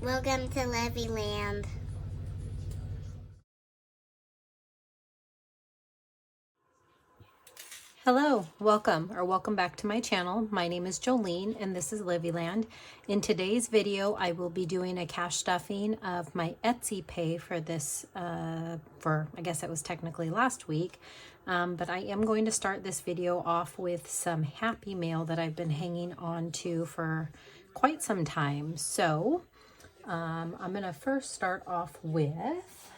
Welcome to Levy Land. Hello, welcome back to my channel. My name is Jolene and this is Livyland. In today's video, I will be doing a cash stuffing of my Etsy pay for this, I guess it was technically last week. But I am going to start this video off with some happy mail that I've been hanging on to for quite some time. So I'm gonna first start off with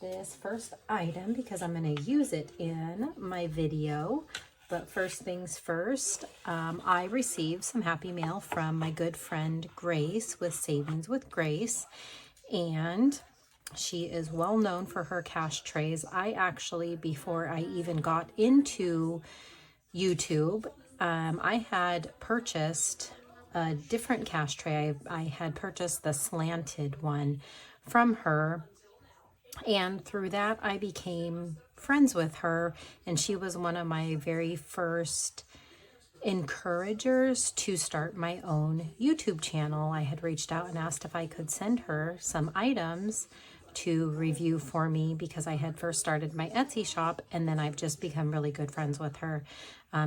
this first item because I'm going to use it in my video. But first things first, I received some happy mail from my good friend Grace with Savings with Grace, and she is well known for her cash trays. I actually, before I even got into YouTube, I had purchased a different cash tray. I had purchased the slanted one from her, and through that, I became friends with her, and she was one of my very first encouragers to start my own YouTube channel. I had reached out and asked if I could send her some items to review for me because I had first started my Etsy shop, and then I've just become really good friends with her.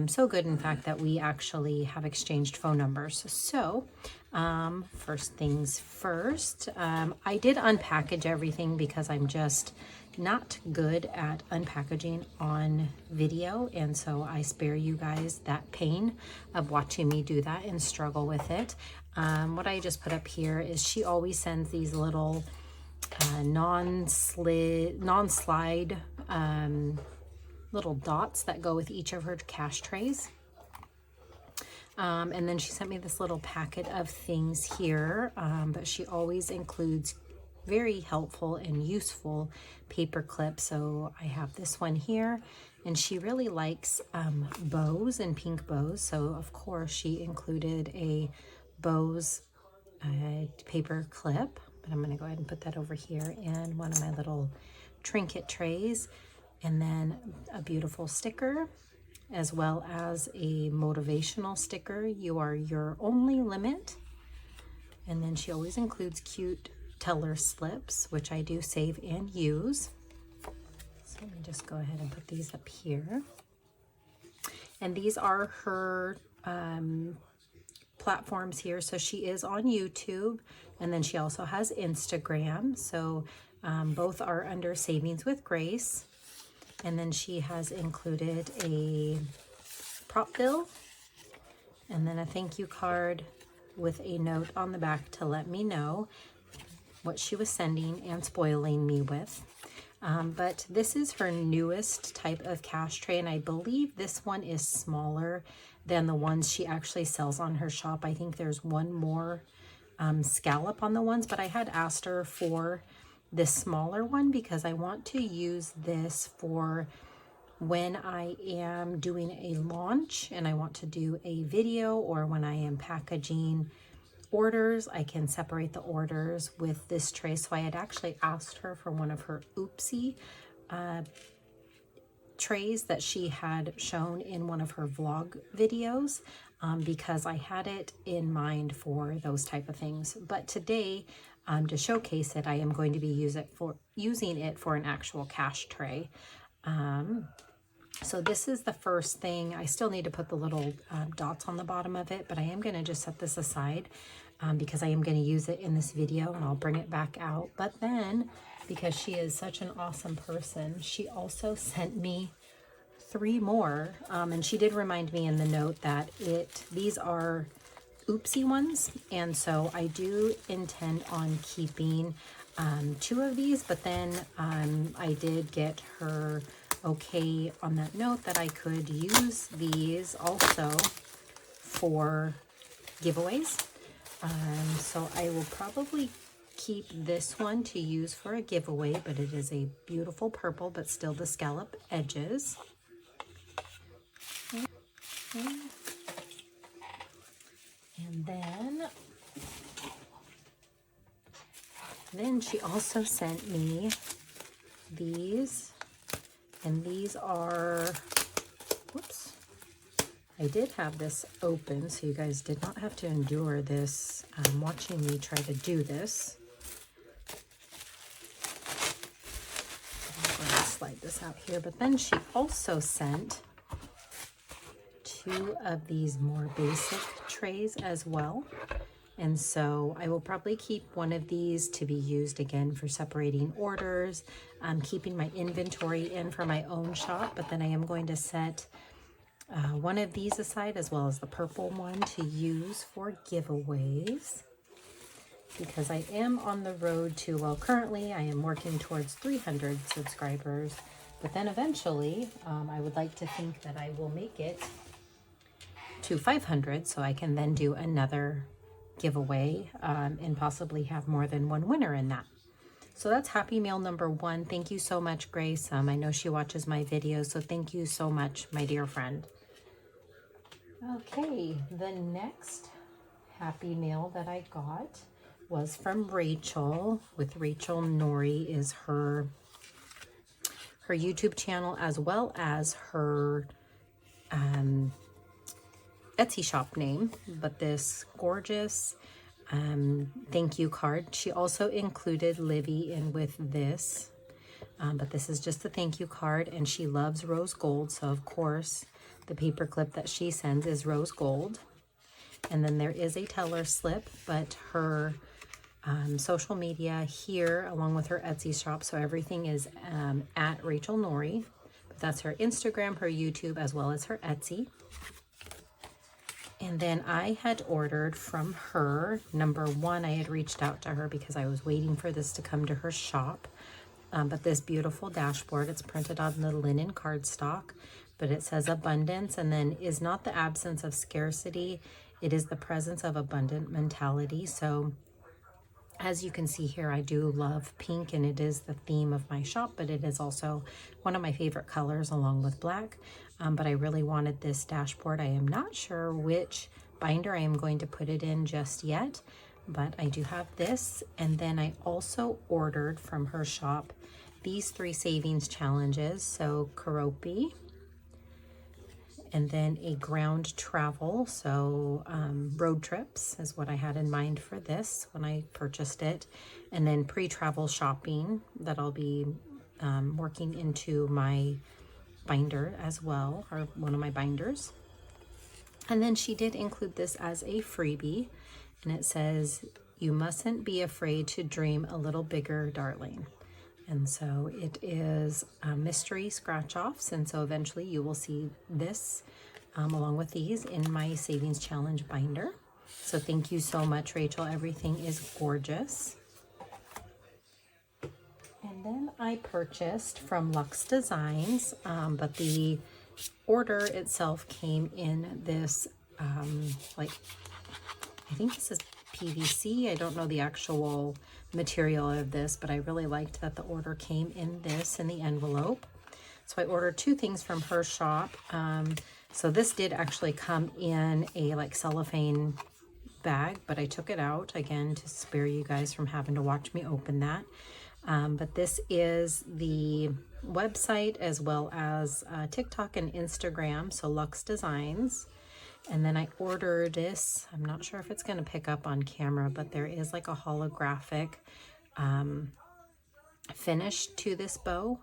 So good, in fact, that we actually have exchanged phone numbers. So first things first, I did unpackage everything because I'm just not good at unpackaging on video, and so I spare you guys that pain of watching me do that and struggle with it. What I just put up here is she always sends these little non-slide little dots that go with each of her cash trays. And then she sent me this little packet of things here, but she always includes very helpful and useful paper clips. So I have this one here, and she really likes bows and pink bows. So of course she included a bows paper clip, but I'm going to go ahead and put that over here in one of my little trinket trays. And then a beautiful sticker, as well as a motivational sticker. You are your only limit. And then she always includes cute teller slips, which I do save and use. So let me just go ahead and put these up here. And these are her platforms here. So she is on YouTube, and then she also has Instagram. So both are under Savings with Grace. And then she has included a prop bill and then a thank you card with a note on the back to let me know what she was sending and spoiling me with. But this is her newest type of cash tray, and I believe this one is smaller than the ones she actually sells on her shop. I think there's one more scallop on the ones, but I had asked her for this smaller one because I want to use this for when I am doing a launch and I want to do a video, or when I am packaging orders, I can separate the orders with this tray. So I had actually asked her for one of her oopsie trays that she had shown in one of her vlog videos, because I had it in mind for those type of things. But today, to showcase it, I am going to be using it for an actual cash tray. So this is the first thing. I still need to put the little dots on the bottom of it, but I am going to just set this aside because I am going to use it in this video, and I'll bring it back out. But then, because she is such an awesome person, she also sent me 3 more, and she did remind me in the note that these are oopsie ones, and so I do intend on keeping 2 of these, but then I did get her okay on that note that I could use these also for giveaways. So I will probably keep this one to use for a giveaway, but it is a beautiful purple, but still the scallop edges. And then she also sent me these, and these are, whoops, I did have this open, so you guys did not have to endure this watching me try to do this. I'm going to slide this out here, but then she also sent 2 of these more basic trays as well. And so I will probably keep one of these to be used again for separating orders, keeping my inventory in for my own shop, but then I am going to set one of these aside as well as the purple one to use for giveaways, because I am on the road to, well, currently I am working towards 300 subscribers, but then eventually I would like to think that I will make it to 500 so I can then do another giveaway and possibly have more than one winner in that. So that's Happy Meal number 1. Thank you so much, Grace. I know she watches my videos, so thank you so much, my dear friend. Okay, the next Happy Meal that I got was from Rachel. With Rachel Nori is her YouTube channel, as well as her Etsy shop name, but this gorgeous thank you card. She also included Livy in with this, but this is just a thank you card, and she loves rose gold, so of course the paper clip that she sends is rose gold. And then there is a teller slip, but her social media here along with her Etsy shop, so everything is at Rachel Nori, but that's her Instagram, her YouTube, as well as her Etsy. And then I had ordered from her, number 1, I had reached out to her because I was waiting for this to come to her shop. But this beautiful dashboard, it's printed on the linen cardstock, but it says abundance, and then is not the absence of scarcity, it is the presence of abundant mentality. So as you can see here, I do love pink, and it is the theme of my shop, but it is also one of my favorite colors along with black. But I really wanted this dashboard. I am not sure which binder I am going to put it in just yet, but I do have this. And then I also ordered from her shop these 3 savings challenges. So Karopi, and then a ground travel, so road trips is what I had in mind for this when I purchased it, and then pre-travel shopping that I'll be working into my binder as well, or one of my binders. And then she did include this as a freebie, and it says, "You mustn't be afraid to dream a little bigger, darling." And so it is mystery scratch-offs, and so eventually you will see this along with these in my Savings Challenge binder. So thank you so much, Rachel. Everything is gorgeous. And then I purchased from Luxe Designs, but the order itself came in this, like, I think this is PVC. I don't know the actual material of this, but I really liked that the order came in this in the envelope. So I ordered 2 things from her shop. So this did actually come in a like cellophane bag, but I took it out again to spare you guys from having to watch me open that. But this is the website as well as TikTok and Instagram, so Luxe Designs. And then I ordered this. I'm not sure if it's going to pick up on camera, but there is like a holographic finish to this bow.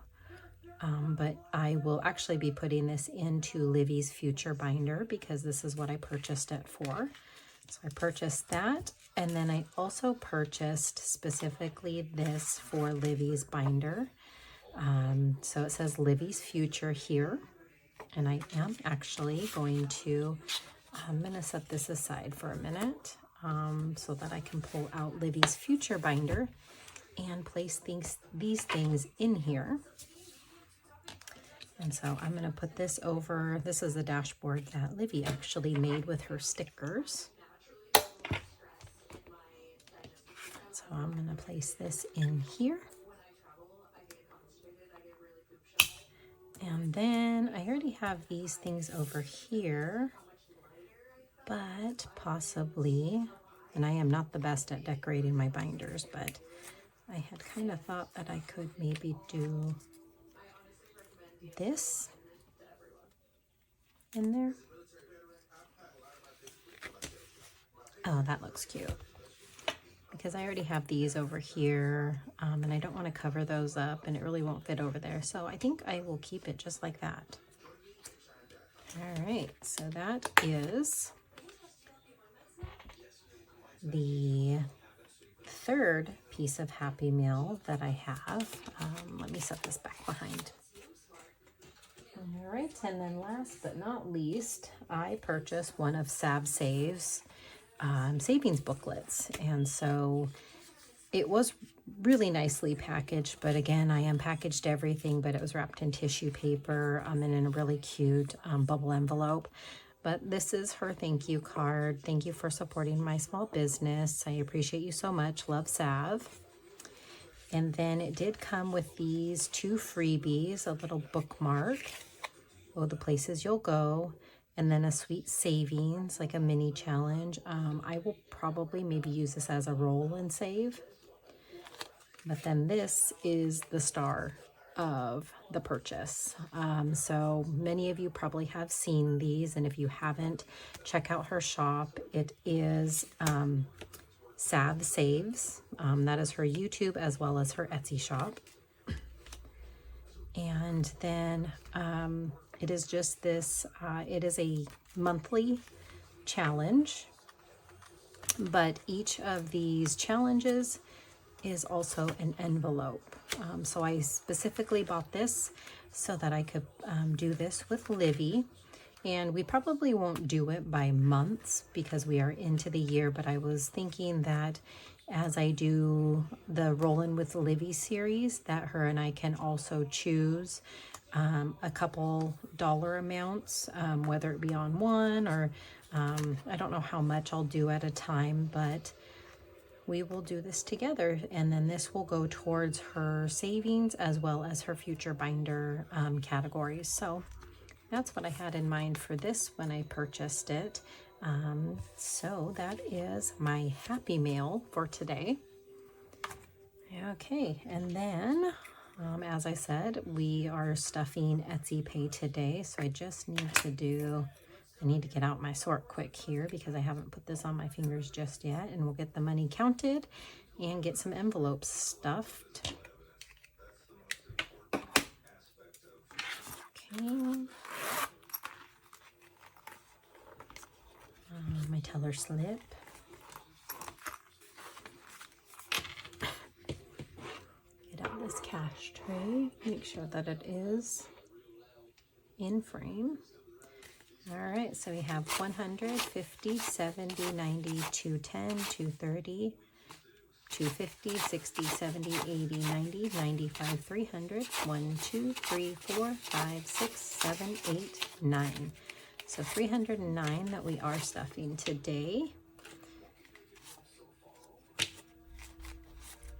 But I will actually be putting this into Livy's future binder because this is what I purchased it for. So I purchased that, and then I also purchased specifically this for Livy's binder. So it says Livy's future here, and I am actually going to, I'm going to set this aside for a minute so that I can pull out Livy's future binder and place these things in here. And so I'm going to put this over. This is the dashboard that Livy actually made with her stickers. So I'm going to place this in here. And then I already have these things over here, but possibly, and I am not the best at decorating my binders, but I had kind of thought that I could maybe do this in there. Oh, that looks cute. Because I already have these over here, and I don't want to cover those up, and it really won't fit over there. So I think I will keep it just like that. All right, so that is the third piece of Happy Meal that I have. Let me set this back behind. All right, and then last but not least, I purchased one of SavSave's savings booklets, and so it was really nicely packaged, but again, I unpackaged everything, but it was wrapped in tissue paper and in a really cute bubble envelope. But this is her thank you card. Thank you for supporting my small business. I appreciate you so much. Love, Sav. And then it did come with these 2 freebies, a little bookmark, the places you'll go, and then a sweet savings, like a mini challenge. I will probably maybe use this as a roll and save. But then this is the star of the purchase. So many of you probably have seen these, and if you haven't, check out her shop. It is Sav Saves. That is her YouTube as well as her Etsy shop. And then it is just this, it is a monthly challenge, but each of these challenges is also an envelope. So I specifically bought this so that I could do this with Livy. And we probably won't do it by months because we are into the year, but I was thinking that as I do the Rollin' with Livy series, that her and I can also choose a couple dollar amounts, whether it be on one or I don't know how much I'll do at a time, but we will do this together, and then this will go towards her savings as well as her future binder categories. So that's what I had in mind for this when I purchased it. So that is my Happy Mail for today. Okay, and then as I said, we are stuffing Etsy Pay today, so I just need to I need to get out my sort quick here because I haven't put this on my fingers just yet, and we'll get the money counted and get some envelopes stuffed. Okay. My teller slip. Get out this cash tray. Make sure that it is in frame. All right, so we have 100, 50, 70, 90, 210, 230, 250, 60, 70, 80, 90, 95, 300, 1, 2, 3, 4, 5, 6, 7, 8, 9. So 309 that we are stuffing today.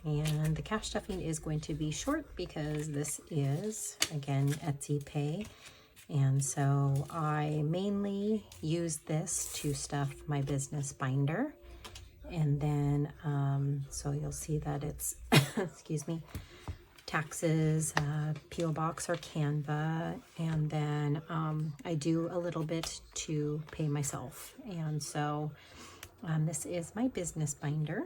And the cash stuffing is going to be short because this is, again, Etsy Pay. And so I mainly use this to stuff my business binder. And then, so you'll see that it's, excuse me, taxes, P.O. Box or Canva. And then I do a little bit to pay myself. And so this is my business binder.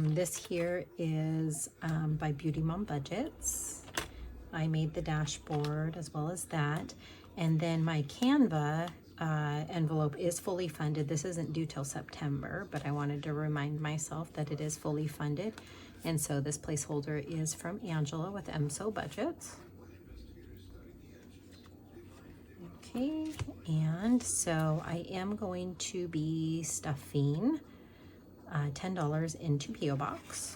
This here is by Beauty Mom Budgets. I made the dashboard as well as that. And then my Canva envelope is fully funded. This isn't due till September, but I wanted to remind myself that it is fully funded. And so this placeholder is from Angela with MSO Budgets. Okay, and so I am going to be stuffing $10 into P.O. Box.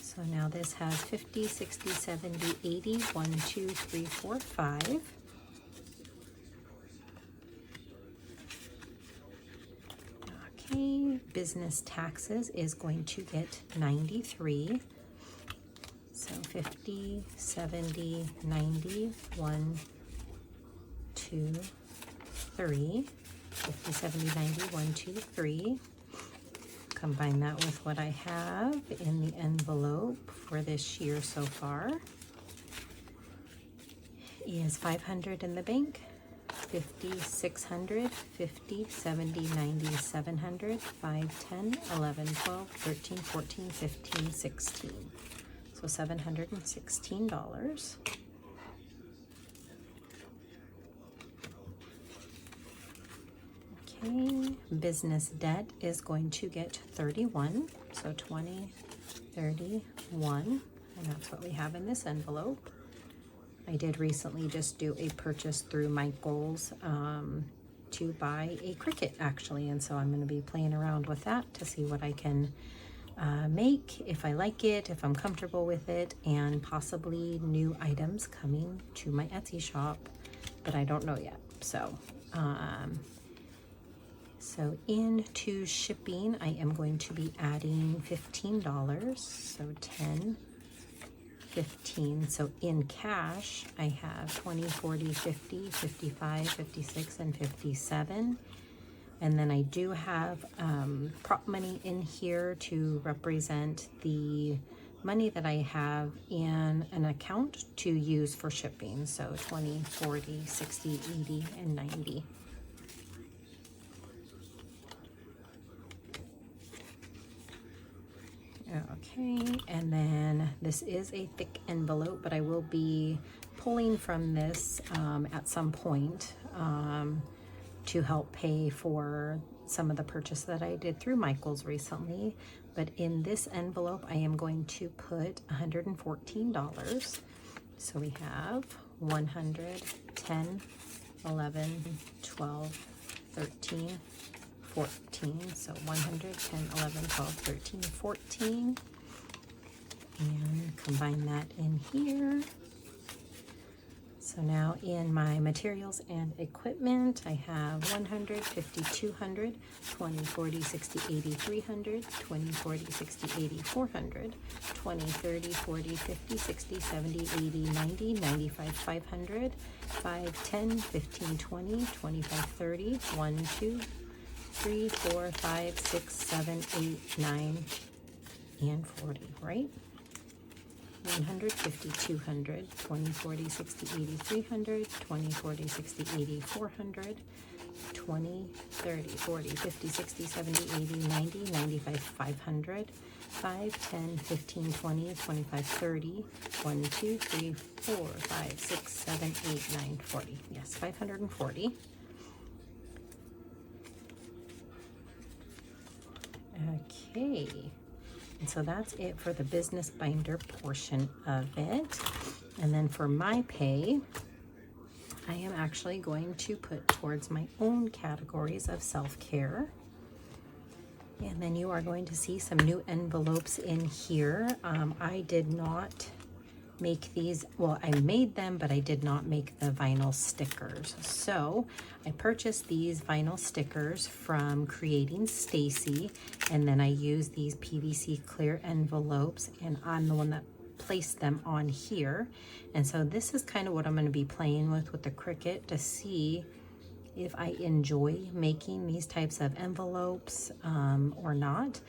So now this has 50, 60, 70, 80, 1, 2, 3, 4, 5. Okay, business taxes is going to get 93. So 50, 70, 90, 1, 2, 3. 50, 70, 90, 1, 2, 3. Combine that with what I have in the envelope for this year so far is 500 in the bank, 50, 600, 50, 70, 90, 700, 5, 10, 11, 12, 13, 14, 15, 16. So $716. Okay, business debt is going to get 31. So 20, 31, and that's what we have in this envelope. I did recently just do a purchase through Michael's to buy a Cricut actually, and so I'm going to be playing around with that to see what I can make, if I like it, if I'm comfortable with it, and possibly new items coming to my Etsy shop, but I don't know yet. So so into shipping, I am going to be adding $15, so 10, 15. So in cash, I have 20, 40, 50, 55, 56, and 57. And then I do have prop money in here to represent the money that I have in an account to use for shipping. So 20, 40, 60, 80, and 90. Okay, and then this is a thick envelope, but I will be pulling from this at some point to help pay for some of the purchase that I did through Michael's recently. But in this envelope, I am going to put $114. So we have 100, 10, 11, 12, 13, 14. So 100, 10, 11, 12, 13, 14. And combine that in here. So now in my materials and equipment, I have 100, 50, 200, 20, 40, 60, 80, 300, 20, 40, 60, 80, 400, 20, 30, 40, 50, 60, 70, 80, 90, 95, 500, 5, 10, 15, 20, 25, 30, 1, 2, 3, 4, 5, 6, 7, 8, 9, and 40, right? 100, 50, 200, 20, 40, 60, 80, 300, 20, 40, 60, 80, 400, 20, 30, 40, 50, 60, 70, 80, 90, 95, 500, 5, 10, 15, 20, 25, 30, 1, 2, 3, 4, 5, 6, 7, 8, 9, 40. Yes, 540. Okay. And so that's it for the business binder portion of it. And then for my pay, I am actually going to put towards my own categories of self-care. And then you are going to see some new envelopes in here. I did not make these, well, I made them, but I did not make the vinyl stickers. So I purchased these vinyl stickers from Creating Stacy, and then I used these PVC clear envelopes, and I'm the one that placed them on here. And so this is kind of what I'm going to be playing with the Cricut to see if I enjoy making these types of envelopes or not.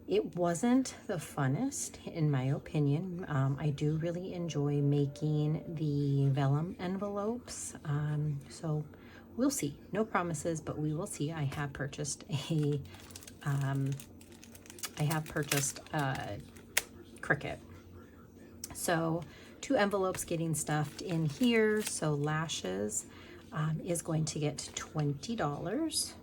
It wasn't the funnest, in my opinion. I do really enjoy making the vellum envelopes. So we'll see. No promises, but we will see. I have purchased a Cricut. So 2 envelopes getting stuffed in here. So lashes is going to get $20.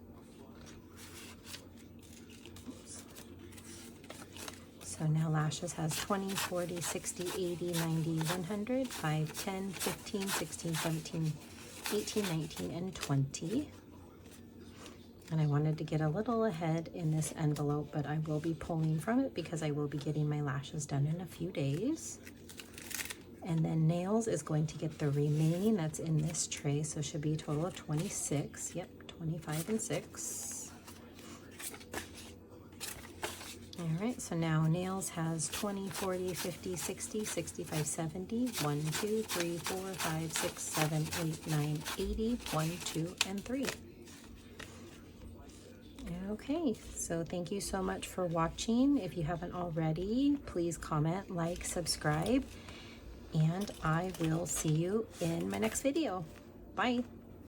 So now lashes has 20, 40, 60, 80, 90, 100, 5, 10, 15, 16, 17, 18, 19, and 20. And I wanted to get a little ahead in this envelope, but I will be pulling from it because I will be getting my lashes done in a few days. And then nails is going to get the remaining that's in this tray, so it should be a total of 26. Yep, 25 and 6. All right, so now nails has 20, 40, 50, 60, 65, 70, 1, 2, 3, 4, 5, 6, 7, 8, 9, 80, 1, 2, and 3. Okay, so thank you so much for watching. If you haven't already, please comment, like, subscribe, and I will see you in my next video. Bye.